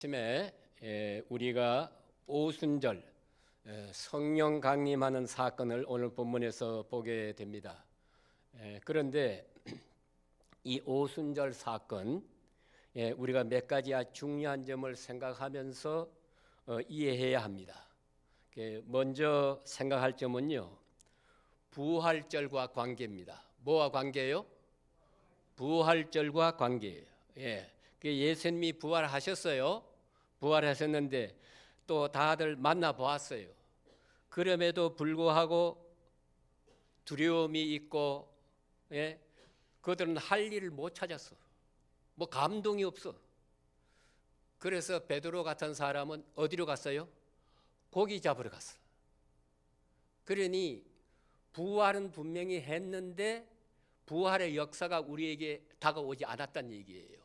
아침에 우리가 오순절 성령 강림하는 사건을 오늘 본문에서 보게 됩니다. 그런데 이 오순절 사건 우리가 몇 가지 중요한 점을 생각하면서 이해해야 합니다. 먼저 생각할 점은요, 부활절과 관계입니다. 뭐와 관계예요? 부활절과 관계예요. 예수님이 부활하셨어요. 부활하셨는데 또 다들 만나보았어요. 그럼에도 불구하고 두려움이 있고, 그들은 할 일을 못 찾았어. 뭐 감동이 없어. 그래서 베드로 같은 사람은 어디로 갔어요? 고기 잡으러 갔어. 그러니 부활은 분명히 했는데 부활의 역사가 우리에게 다가오지 않았다는 얘기예요.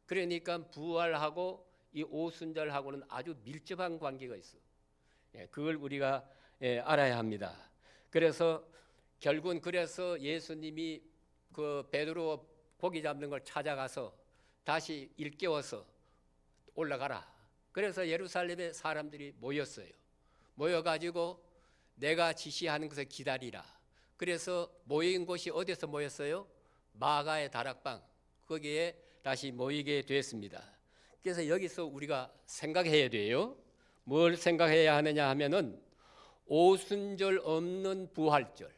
그러니까 부활하고 이 오순절하고는 아주 밀접한 관계가 있어. 그걸 우리가 알아야 합니다. 그래서 결국은 예수님이 그 베드로 고기 잡는 걸 찾아가서 다시 일깨워서 올라가라. 그래서 예루살렘에 사람들이 모였어요. 모여가지고 내가 지시하는 것을 기다리라. 그래서 모인 곳이 어디서 모였어요? 마가의 다락방. 거기에 다시 모이게 됐습니다. 그래서 여기서 우리가 생각해야 돼요. 뭘 생각해야 하느냐 하면은 오순절 없는 부활절.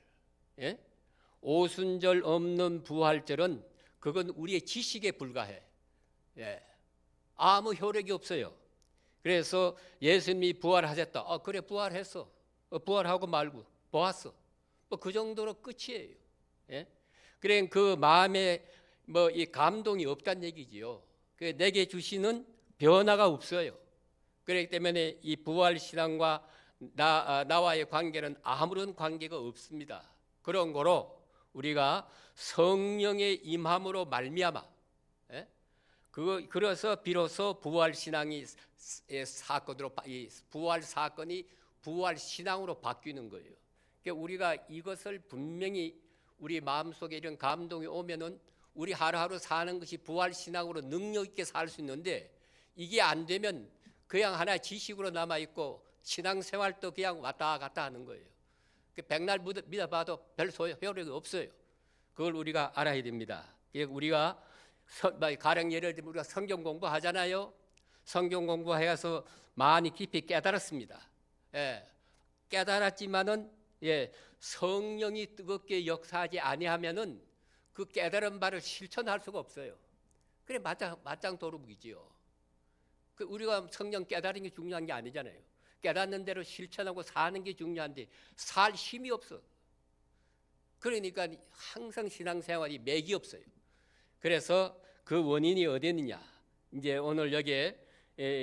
오순절 없는 부활절은 그건 우리의 지식에 불과해. 아무 효력이 없어요. 그래서 예수님이 부활하셨다. 그래 부활했어. 부활하고 말고 보았어. 그 정도로 끝이에요. 그래 그 마음에 이 감동이 없다는 얘기지요. 내게 주시는 변화가 없어요. 그렇기 때문에 이 부활 신앙과 나와의 관계는 아무런 관계가 없습니다. 그런 거로 우리가 성령의 임함으로 말미암아, 그래서 비로소 부활 신앙이 사건으로 부활 사건이 부활 신앙으로 바뀌는 거예요. 그러니까 우리가 이것을 분명히 우리 마음속에 이런 감동이 오면은 우리 하루하루 사는 것이 부활 신앙으로 능력 있게 살 수 있는데, 이게 안 되면 그냥 하나의 지식으로 남아 있고 신앙생활도 그냥 왔다 갔다 하는 거예요. 백날 믿어봐도 별 효력이 없어요. 그걸 우리가 알아야 됩니다. 우리가 가령 예를 들면 우리가 성경 공부하잖아요. 성경 공부해서 많이 깊이 깨달았습니다. 깨달았지만은 성령이 뜨겁게 역사하지 아니하면은 그 깨달은 바를 실천할 수가 없어요. 그래 맞짱 도루묵이지요. 우리가 성령 깨달은 게 중요한 게 아니잖아요. 깨닫는 대로 실천하고 사는 게 중요한데 살 힘이 없어. 그러니까 항상 신앙생활이 맥이 없어요. 그래서 그 원인이 어디 있느냐? 이제 오늘 여기에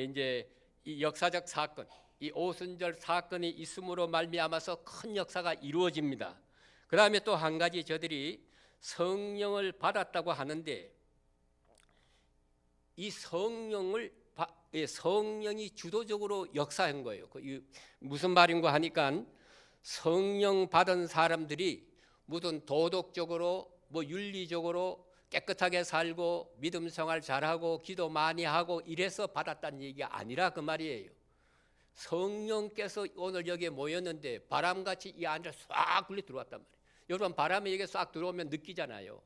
이제 이 역사적 사건, 이 오순절 사건이 있음으로 말미암아서 큰 역사가 이루어집니다. 그 다음에 또 한 가지 저들이 성령을 받았다고 하는데, 이 성령이 주도적으로 역사한 거예요. 무슨 말인가 하니까 성령 받은 사람들이 무슨 도덕적으로 윤리적으로 깨끗하게 살고 믿음 생활 잘하고 기도 많이 하고 이래서 받았다는 얘기가 아니라 그 말이에요. 성령께서 오늘 여기에 모였는데 바람같이 이 안에 싹 굴려 들어왔단 말이에요. 여러분 바람이 여기 싹 들어오면 느끼잖아요.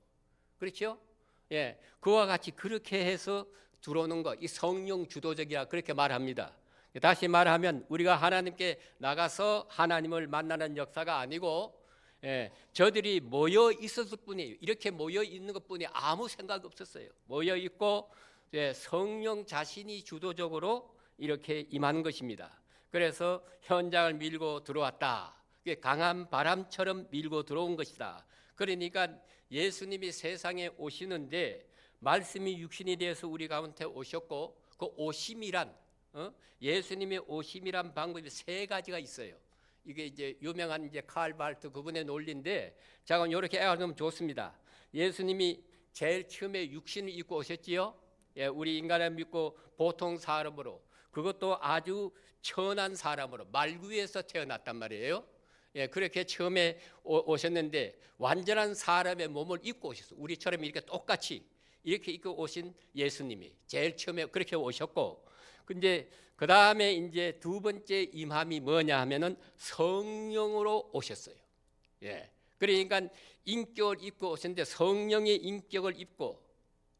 그렇죠? 그와 같이 그렇게 해서 들어오는 것, 이 성령 주도적이라 그렇게 말합니다. 다시 말하면 우리가 하나님께 나가서 하나님을 만나는 역사가 아니고 저들이 모여 있었을 뿐이에요. 이렇게 모여 있는 것뿐이 아무 생각 없었어요. 모여 있고 성령 자신이 주도적으로 이렇게 임하는 것입니다. 그래서 현장을 밀고 들어왔다. 강한 바람처럼 밀고 들어온 것이다. 그러니까 예수님이 세상에 오시는데 말씀이 육신이 되어서 우리 가운데 오셨고, 그 오심이란 예수님의 오심이란 방법이 세 가지가 있어요. 이게 이제 유명한 이제 칼 발트 그분의 논리인데, 자 이렇게 알면 좋습니다. 예수님이 제일 처음에 육신을 입고 오셨지요. 우리 인간을 믿고 보통 사람으로, 그것도 아주 천한 사람으로 말구에서 태어났단 말이에요. 그렇게 처음에 오셨는데 완전한 사람의 몸을 입고 오셨어요. 우리처럼 이렇게 똑같이 이렇게 입고 오신 예수님이 제일 처음에 그렇게 오셨고, 근데 그 다음에 이제 두 번째 임함이 뭐냐 하면은 성령으로 오셨어요. 예. 그러니까 인격을 입고 오셨는데 성령의 인격을 입고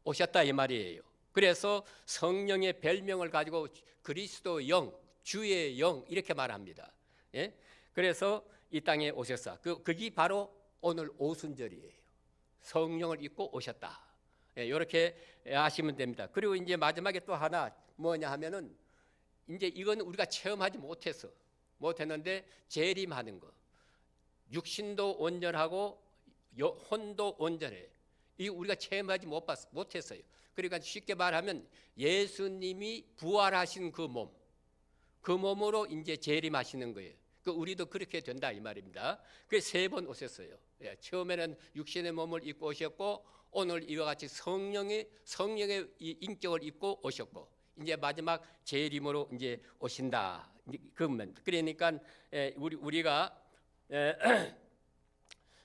오셨다 이 말이에요. 그래서 성령의 별명을 가지고 그리스도 영, 주의 영 이렇게 말합니다. 예? 그래서 이 땅에 오셨어. 그게 바로 오늘 오순절이에요. 성령을 입고 오셨다. 예, 이렇게 아시면 됩니다. 그리고 이제 마지막에 또 하나 뭐냐 하면은 이제 이건 우리가 체험하지 못했는데 재림하는 거. 육신도 온전하고 혼도 온전해. 이 우리가 체험하지 못했어요. 그러니까 쉽게 말하면 예수님이 부활하신 그 몸으로 이제 재림하시는 거예요. 우리도 그렇게 된다 이 말입니다. 그래서 3번 오셨어요. 예, 처음에는 육신의 몸을 입고 오셨고 오늘 이와 같이 성령의 이 인격을 입고 오셨고 이제 마지막 재림으로 이제 오신다. 그러니까 우리가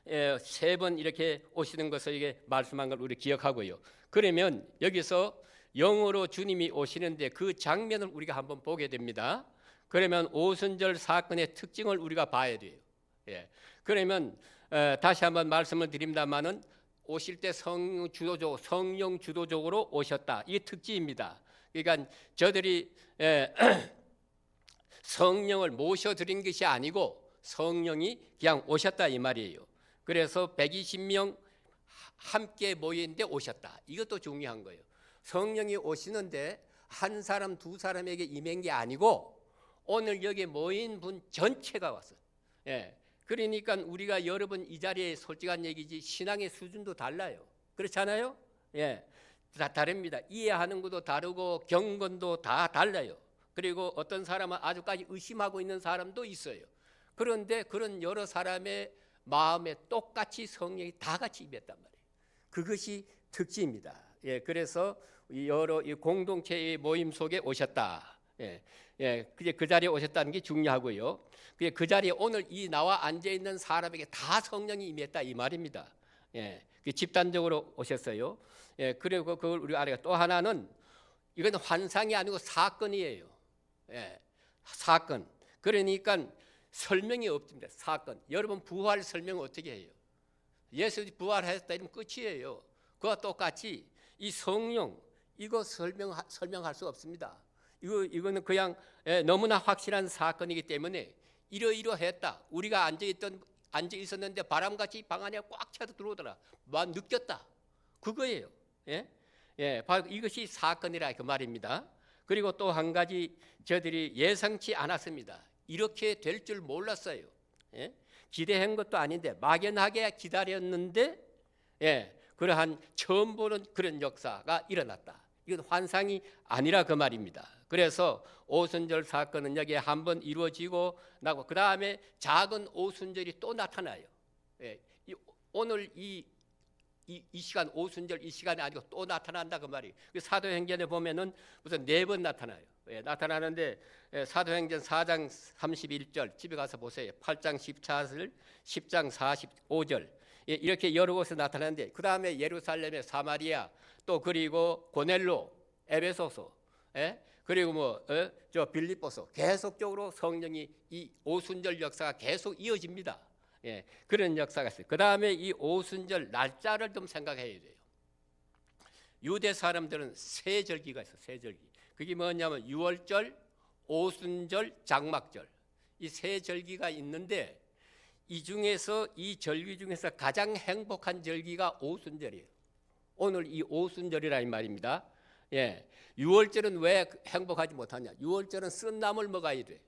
3번 이렇게 오시는 것을 이게 말씀한 걸 우리 기억하고요. 그러면 여기서 영으로 주님이 오시는데 그 장면을 우리가 한번 보게 됩니다. 그러면 오순절 사건의 특징을 우리가 봐야 돼요. 예. 그러면 다시 한번 말씀을 드립니다만은 오실 때 성령 주도적으로 오셨다. 이게 특징입니다. 그러니까 저들이 성령을 모셔드린 것이 아니고 성령이 그냥 오셨다 이 말이에요. 그래서 120명 함께 모이는데 오셨다. 이것도 중요한 거예요. 성령이 오시는데 한 사람 두 사람에게 임한 게 아니고 오늘 여기 모인 분 전체가 왔어요. 예. 그러니까 우리가 여러분 이 자리에 솔직한 얘기지 신앙의 수준도 달라요. 그렇잖아요? 예. 다 다릅니다. 이해하는 것도 다르고 경건도 다 달라요. 그리고 어떤 사람은 아직까지 의심하고 있는 사람도 있어요. 그런데 그런 여러 사람의 마음에 똑같이 성령이 다 같이 임했단 말이에요. 그것이 특징입니다. 예, 그래서 여러 공동체의 모임 속에 오셨다. 예, 예, 그 자리에 오셨다는 게 중요하고요. 그 자리에 오늘 이 나와 앉아 있는 사람에게 다 성령이 임했다 이 말입니다. 예, 집단적으로 오셨어요. 예, 그리고 그걸 우리가 알아요. 또 하나는 이건 환상이 아니고 사건이에요. 예, 사건. 그러니까 설명이 없습니다. 사건. 여러분 부활 설명 어떻게 해요? 예수 부활했다 이러면 끝이에요. 그와 똑같이 이 성령 이거 설명할 수 없습니다. 이거는 그냥 너무나 확실한 사건이기 때문에 이러이러했다. 우리가 앉아 있었는데 바람같이 방 안에 꽉 차서 들어오더라. 막 느꼈다. 그거예요. 예? 예, 바로 이것이 사건이라 그 말입니다. 그리고 또 한 가지 저들이 예상치 않았습니다. 이렇게 될 줄 몰랐어요. 예? 기대한 것도 아닌데 막연하게 기다렸는데 그러한 처음 보는 그런 역사가 일어났다. 이건 환상이 아니라 그 말입니다. 그래서 오순절 사건은 여기에 한번 이루어지고 나고 그 다음에 작은 오순절이 또 나타나요. 오늘 이 시간 오순절 이 시간이 아니고 또 나타난다 그 말이에요. 사도행전에 보면은 무슨 4번 나타나요. 나타나는데 사도행전 4장 31절 집에 가서 보세요. 8장 14절, 10장 45절 이렇게 여러 곳에 나타나는데 그 다음에 예루살렘의 사마리아 또 그리고 고넬로, 에베소서, 그리고 저 빌립보서 계속적으로 성령이 이 오순절 역사가 계속 이어집니다. 그런 역사가 있어요. 그 다음에 이 오순절 날짜를 좀 생각해야 돼요. 유대 사람들은 세 절기가 있어요. 세 절기. 그게 뭐냐면 유월절, 오순절, 장막절 이 세 절기가 있는데 이 중에서 이 절기 중에서 가장 행복한 절기가 오순절이에요. 오늘 이 오순절이라 이 말입니다. 유월절은 왜 행복하지 못하냐? 유월절은 쓴 나물 먹어야 돼.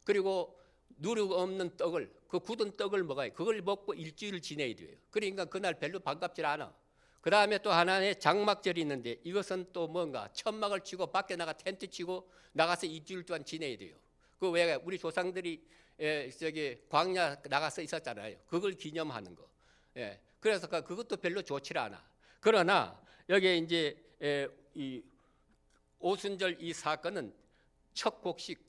그리고 누룩 없는 떡을 그 굳은 떡을 먹어야 돼. 그걸 먹고 일주일 지내야 돼요. 그러니까 그날 별로 반갑지 않아. 그 다음에 또 하나의 장막절이 있는데 이것은 또 뭔가 천막을 치고 밖에 나가 텐트 치고 나가서 일주일 동안 지내야 돼요. 그 왜 우리 조상들이 저기 광야 나가서 있었잖아요. 그걸 기념하는 거. 그래서 그것도 별로 좋지 않아. 그러나 여기 이제 이 오순절 이 사건은 첫 곡식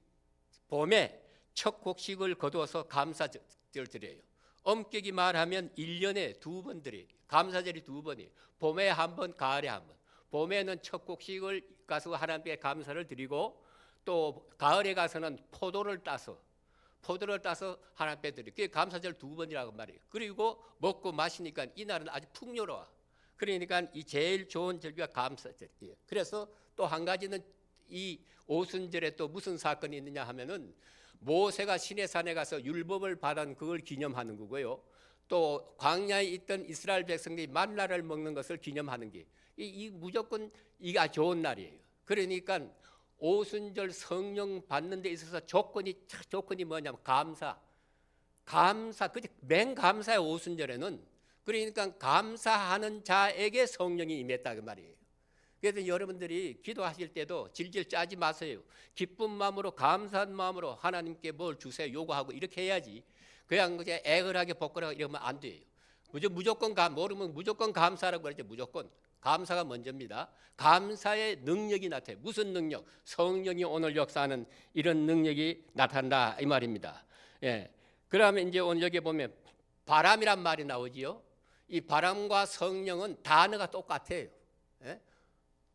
봄에 첫 곡식을 거두어서 감사절 드려요. 엄격히 말하면 1년에 2번 드려요. 감사절이 2번이에요. 봄에 한 번, 가을에 한 번. 봄에는 첫 곡식을 가서 하나님께 감사를 드리고 또 가을에 가서는 포도를 따서 하나님 빼드려. 그게 감사절 2번이라고 말이에요. 그리고 먹고 마시니까 이날은 아주 풍요로워. 그러니까 이 제일 좋은 절기가 감사절이에요. 그래서 또 한 가지는 이 오순절에 또 무슨 사건이 있느냐 하면은 모세가 시내산에 가서 율법을 받은 그걸 기념하는 거고요. 또 광야에 있던 이스라엘 백성들이 만나를 먹는 것을 기념하는 게 이 무조건 이게 아주 좋은 날이에요. 그러니까 오순절 성령 받는 데 있어서 조건이 뭐냐면 감사. 그게 맨 감사의 오순절에는. 그러니까 감사하는 자에게 성령이 임했다 그 말이에요. 그래서 여러분들이 기도하실 때도 질질 짜지 마세요. 기쁜 마음으로 감사한 마음으로 하나님께 뭘 주세요 요구하고 이렇게 해야지. 그냥 애걸하게 복걸하고 이러면 안 돼요. 무조건 모르면 무조건 감사라고 그러죠. 무조건 감사가 먼저입니다. 감사의 능력이 나타나요. 무슨 능력? 성령이 오늘 역사하는 이런 능력이 나타난다 이 말입니다. 예. 그러면 이제 오늘 여기 보면 바람이란 말이 나오지요. 이 바람과 성령은 단어가 똑같아요. 예?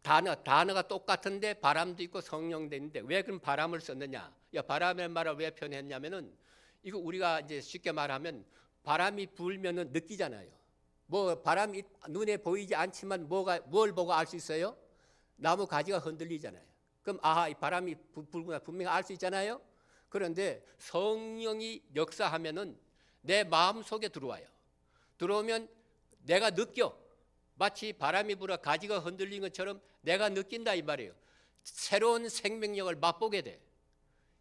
단어가 똑같은데 바람도 있고 성령도 있는데 왜 그럼 바람을 썼느냐? 바람의 말을 왜 표현했냐면은 이거 우리가 이제 쉽게 말하면 바람이 불면은 느끼잖아요. 뭐 바람이 눈에 보이지 않지만 뭘 보고 알 수 있어요? 나무 가지가 흔들리잖아요. 그럼 이 바람이 불구나 분명히 알 수 있잖아요. 그런데 성령이 역사하면은 내 마음 속에 들어와요. 들어오면 내가 느껴. 마치 바람이 불어 가지가 흔들린 것처럼 내가 느낀다 이 말이에요. 새로운 생명력을 맛보게 돼.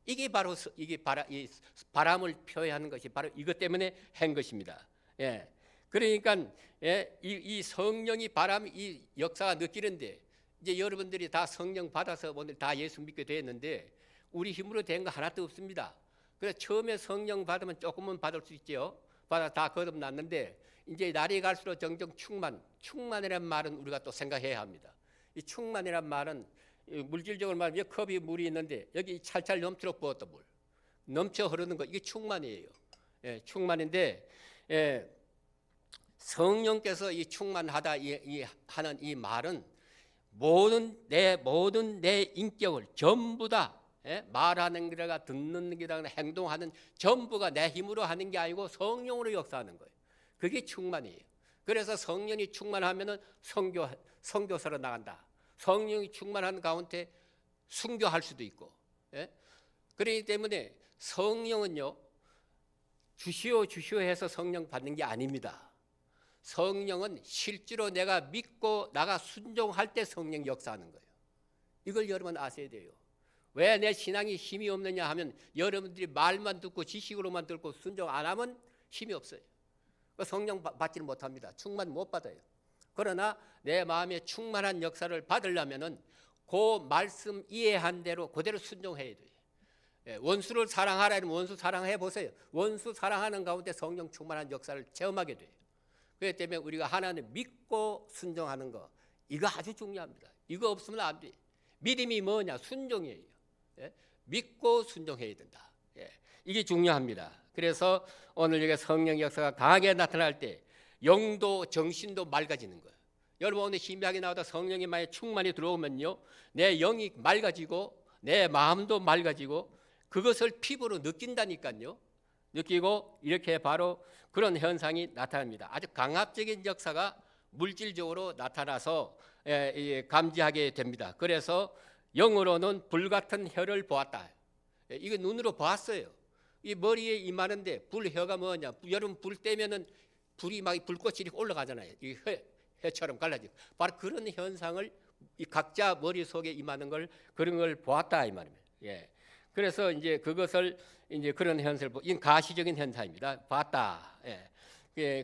이게 바로 이 바람을 표현하는 것이 바로 이것 때문에 한 것입니다. 예. 그러니까 이 성령이 바람 이 역사가 느끼는데 이제 여러분들이 다 성령 받아서 오늘 다 예수 믿게 됐는데 우리 힘으로 된 거 하나도 없습니다. 그래서 처음에 성령 받으면 조금은 받을 수 있죠. 받아 다 거듭났는데 이제 날이 갈수록 점점 충만이라는 말은 우리가 또 생각해야 합니다. 이 충만이라는 말은 물질적으로 말하면 컵이 물이 있는데 여기 찰찰 넘치도록 부었다 물 넘쳐 흐르는 거 이게 충만이에요. 예, 충만인데 성령께서 이 충만하다 하는 이 말은 모든 내 인격을 전부 다 말하는 게다가 듣는 게다가 행동하는 전부가 내 힘으로 하는 게 아니고 성령으로 역사하는 거예요. 그게 충만이에요. 그래서 성령이 충만하면은 선교사로 나간다. 성령이 충만한 가운데 순교할 수도 있고. 그렇기 때문에 성령은요 주시오 해서 성령 받는 게 아닙니다. 성령은 실제로 내가 믿고 나가 순종할 때 성령 역사하는 거예요. 이걸 여러분 아셔야 돼요. 왜 내 신앙이 힘이 없느냐 하면 여러분들이 말만 듣고 지식으로만 듣고 순종 안 하면 힘이 없어요. 성령 받지를 못합니다. 충만 못 받아요. 그러나 내 마음에 충만한 역사를 받으려면은 그 말씀 이해한 대로 그대로 순종해야 돼요. 원수를 사랑하라는 원수 사랑해 보세요. 원수 사랑하는 가운데 성령 충만한 역사를 체험하게 돼요. 그렇기 때문에 우리가 하나님 믿고 순종하는 거 이거 아주 중요합니다. 이거 없으면 안 돼. 믿음이 뭐냐? 순종이에요. 믿고 순종해야 된다. 이게 중요합니다. 그래서 오늘 여기 성령 역사가 강하게 나타날 때 영도 정신도 맑아지는 거예요. 여러분 오늘 신비하게 나오다 성령이 만약 충만히 들어오면요 내 영이 맑아지고 내 마음도 맑아지고 그것을 피부로 느낀다니까요. 느끼고 이렇게 바로 그런 현상이 나타납니다. 아주 강압적인 역사가 물질적으로 나타나서 감지하게 됩니다. 그래서 영으로는 불같은 혀를 보았다. 이거 눈으로 보았어요. 이 머리에 임하는데 불혀가 뭐냐? 여러분 불 떼면은 불이 막 불꽃이 이렇게 올라가잖아요. 이 해처럼 갈라지고 바로 그런 현상을 이 각자 머리 속에 임하는 걸 그런 걸 보았다 이 말입니다. 그래서 이제 그것을 이제 그런 현상을 이건 가시적인 현상입니다. 봤다.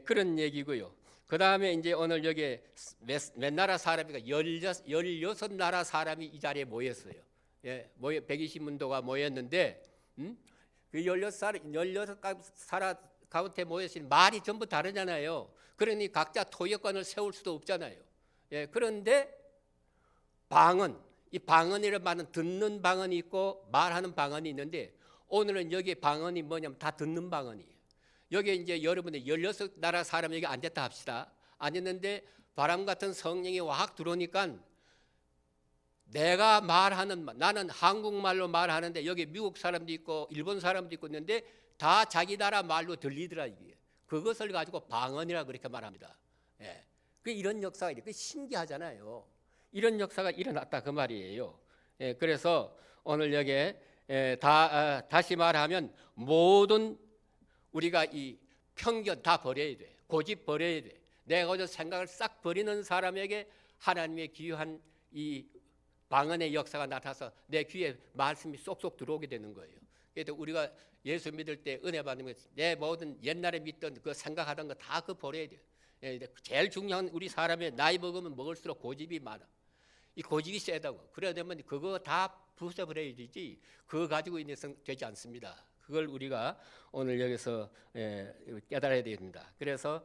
그런 얘기고요. 그 다음에 이제 오늘 여기 몇 나라 사람이가 16나라 사람이 이 자리에 모였어요. 120문도가 모였는데 그 16나라 가운데 모였으니 말이 전부 다르잖아요. 그러니 각자 토역관을 세울 수도 없잖아요. 그런데 이 방언이라는 말은 듣는 방언이 있고 말하는 방언이 있는데 오늘은 여기 방언이 뭐냐면 다 듣는 방언이에요. 여기 이제 여러분의 16나라 사람이 여기 앉았다 합시다. 앉았는데 바람 같은 성령이 확 들어오니까 내가 말하는 말, 나는 한국말로 말하는데 여기 미국 사람도 있고 일본 사람도 있고 있는데 다 자기 나라 말로 들리더라 이게. 그것을 가지고 방언이라 그렇게 말합니다. 예. 그 이런 역사가 이렇게 신기하잖아요. 이런 역사가 일어났다 그 말이에요. 예. 그래서 오늘 여기에 다시 말하면 모든 우리가 이 편견 다 버려야 돼. 고집 버려야 돼. 내가 어제 생각을 싹 버리는 사람에게 하나님의 귀한 이 방언의 역사가 나타나서 내 귀에 말씀이 쏙쏙 들어오게 되는 거예요. 그래서 우리가 예수 믿을 때 은혜 받으면 내 모든 옛날에 믿던 그 생각하던 거 다 그 버려야 돼요. 제일 중요한 우리 사람의 나이 먹으면 먹을수록 고집이 많아. 이 고집이 세다고. 그래야 되면 그거 다 부숴버려야 되지. 그거 가지고 있는 되지 않습니다. 그걸 우리가 오늘 여기서 깨달아야 됩니다. 그래서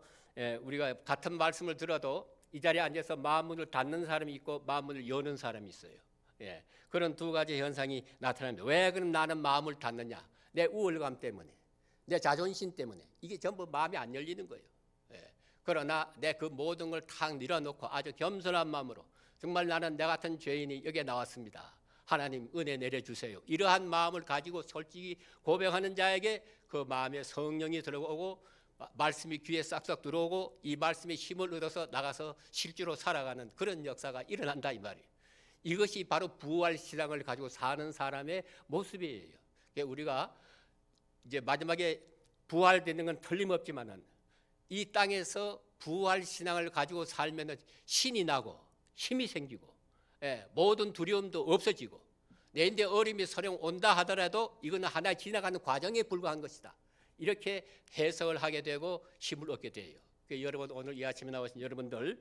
우리가 같은 말씀을 들어도 이 자리에 앉아서 마음 문을 닫는 사람이 있고 마음 문을 여는 사람이 있어요. 그런 두 가지 현상이 나타납니다. 왜 그럼 나는 마음을 닫느냐? 내 우월감 때문에, 내 자존심 때문에. 이게 전부 마음이 안 열리는 거예요. 그러나 내 그 모든 걸 탁 내려놓고 아주 겸손한 마음으로 정말 나는 내 같은 죄인이 여기에 나왔습니다. 하나님 은혜 내려주세요. 이러한 마음을 가지고 솔직히 고백하는 자에게 그 마음에 성령이 들어오고 말씀이 귀에 싹싹 들어오고 이 말씀의 힘을 얻어서 나가서 실제로 살아가는 그런 역사가 일어난다 이 말이에요. 이것이 바로 부활 신앙을 가지고 사는 사람의 모습이에요. 우리가 이제 마지막에 부활되는 건 틀림없지만은 이 땅에서 부활 신앙을 가지고 살면 신이 나고 힘이 생기고 모든 두려움도 없어지고 내인데 어림이 서령 온다 하더라도 이거는 하나의 지나가는 과정에 불과한 것이다. 이렇게 해석을 하게 되고 힘을 얻게 돼요. 여러분 오늘 이 아침에 나오신 여러분들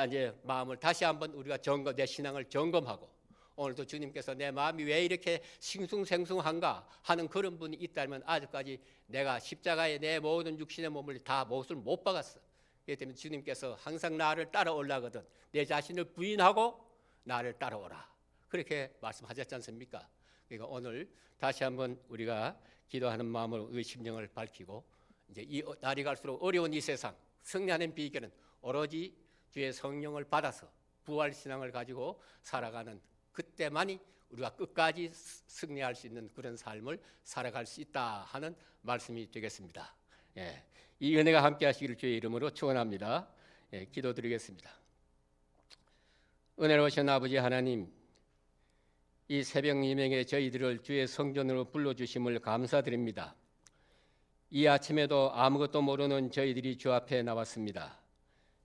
이제 마음을 다시 한번 우리가 내 신앙을 점검하고 오늘도 주님께서 내 마음이 왜 이렇게 싱숭생숭한가 하는 그런 분이 있다면 아직까지 내가 십자가에 내 모든 육신의 몸을 다 못을 못 박았어. 그렇기 때문에 주님께서 항상 나를 따라오려거든 내 자신을 부인하고 나를 따라오라. 그렇게 말씀하셨지 않습니까? 그러니까 오늘 다시 한번 우리가 기도하는 마음으로 의심령을 밝히고 이제 이 날이 갈수록 어려운 이 세상 승리하는 비결은 오로지 주의 성령을 받아서 부활 신앙을 가지고 살아가는 그때만이 우리가 끝까지 승리할 수 있는 그런 삶을 살아갈 수 있다 하는 말씀이 되겠습니다. 이 은혜가 함께 하시기를 주의 이름으로 축원합니다. 기도드리겠습니다. 은혜로우신 아버지 하나님, 이 새벽 이명에 저희들을 주의 성전으로 불러주심을 감사드립니다. 이 아침에도 아무것도 모르는 저희들이 주 앞에 나왔습니다.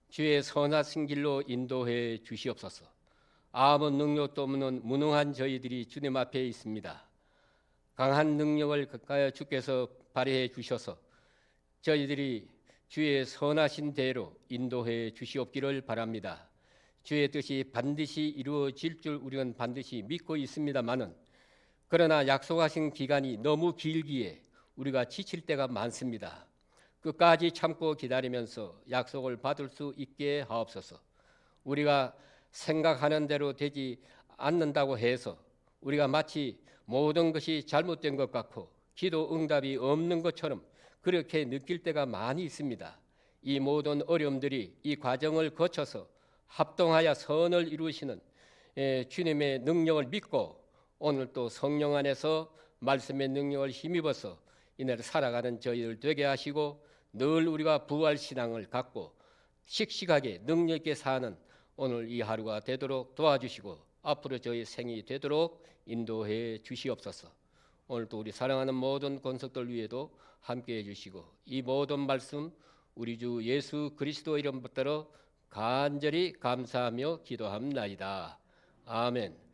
주의 선하신 길로 인도해 주시옵소서. 아무 능력도 없는 무능한 저희들이 주님 앞에 있습니다. 강한 능력을 가까이 주께서 발휘해 주셔서 저희들이 주의 선하신 대로 인도해 주시옵기를 바랍니다. 주의 뜻이 반드시 이루어질 줄 우리는 반드시 믿고 있습니다마는 그러나 약속하신 기간이 너무 길기에 우리가 지칠 때가 많습니다. 끝까지 참고 기다리면서 약속을 받을 수 있게 하옵소서. 우리가 생각하는 대로 되지 않는다고 해서 우리가 마치 모든 것이 잘못된 것 같고 기도 응답이 없는 것처럼 그렇게 느낄 때가 많이 있습니다. 이 모든 어려움들이 이 과정을 거쳐서 합동하여 선을 이루시는 주님의 능력을 믿고 오늘 또 성령 안에서 말씀의 능력을 힘입어서 이날 살아가는 저희들 되게 하시고 늘 우리가 부활 신앙을 갖고 씩씩하게 능력 있게 사는 오늘 이 하루가 되도록 도와주시고 앞으로 저희 생이 되도록 인도해 주시옵소서. 오늘도 우리 사랑하는 모든 권속들 위에도 함께해 주시고 이 모든 말씀 우리 주 예수 그리스도 이름 받들어 간절히 감사하며 기도합나이다. 아멘.